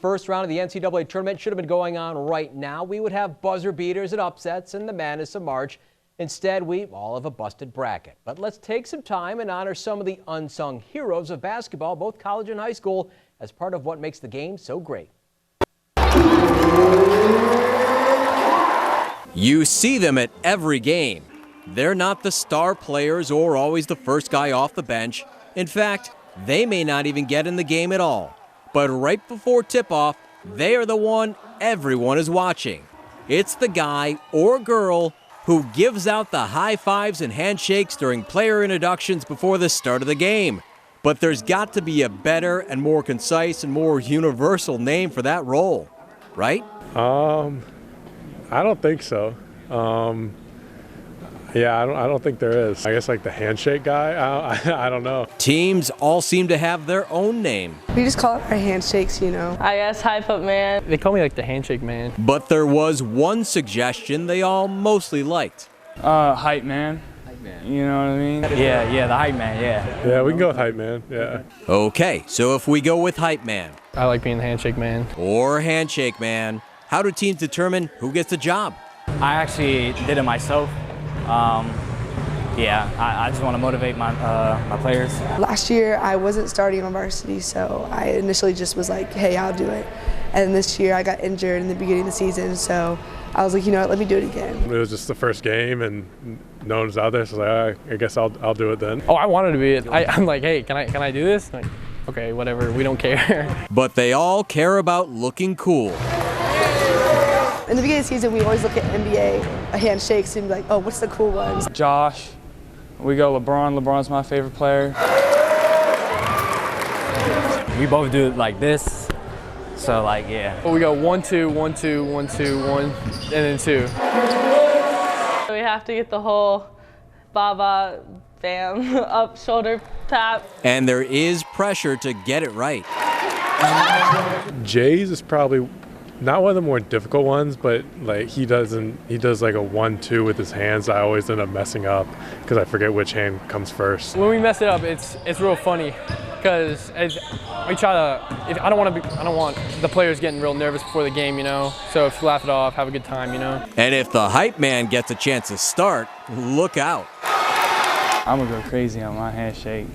First round of the NCAA tournament should have been going on right now. We would have buzzer beaters and upsets and the madness of March. Instead, we all have a busted bracket. But let's take some time and honor some of the unsung heroes of basketball, both college and high school, as part of what makes the game so great. You see them at every game. They're not the star players or always the first guy off the bench. In fact, they may not even get in the game at all. But right before tip-off, they are the one everyone is watching. It's the guy or girl who gives out the high fives and handshakes during player introductions before the start of the game. But there's got to be a better and more concise and more universal name for that role, right? I don't think so. Yeah, I don't think there is. I guess like the handshake guy, I don't know. Teams all seem to have their own name. We just call it our handshakes, you know. I guess HYPEMAN. They call me like the handshake man. But there was one suggestion they all mostly liked. Hype man. You know what I mean? Yeah, the hype man, yeah. Yeah, we can go with hype man, yeah. Okay, so if we go with hype man. I like being the handshake man. Or handshake man, how do teams determine who gets the job? I actually did it myself. I just want to motivate my players. Last year I wasn't starting on varsity, so I initially just was like, hey, I'll do it. And this year I got injured in the beginning of the season, so I was like, you know what, let me do it again. It was just the first game and no one was out there, so I was like, I guess I'll do it then. Oh, I wanted to be it. I'm like, hey, can I do this? Like, okay, whatever, we don't care. But they all care about looking cool. In the beginning of the season, we always look at NBA handshakes and be like, oh, what's the cool ones? Josh. We go LeBron. LeBron's my favorite player. We both do it like this. So like, yeah. Well, we go 1, 2, 1, 2, 1, 2, 1, and then 2. We have to get the whole Baba bam up shoulder tap. And there is pressure to get it right. Jay's is probably not one of the more difficult ones, but like he does like a 1-2 with his hands. I always end up messing up because I forget which hand comes first. When we mess it up, it's real funny because we try to. I don't want the players getting real nervous before the game, you know. So if you laugh it off, have a good time, you know. And if the hype man gets a chance to start, look out. I'm gonna go crazy on my handshake.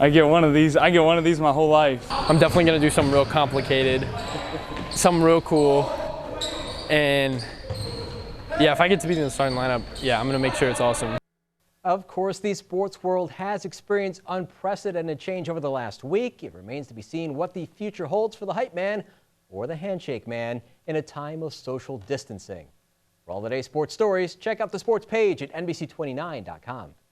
I get one of these my whole life. I'm definitely gonna do something real complicated. Something real cool, and yeah, if I get to be in the starting lineup, yeah, I'm gonna make sure it's awesome. Of course, the sports world has experienced unprecedented change over the last week. It remains to be seen what the future holds for the hype man or the handshake man in a time of social distancing. For all today's sports stories, check out the sports page at NBC29.com.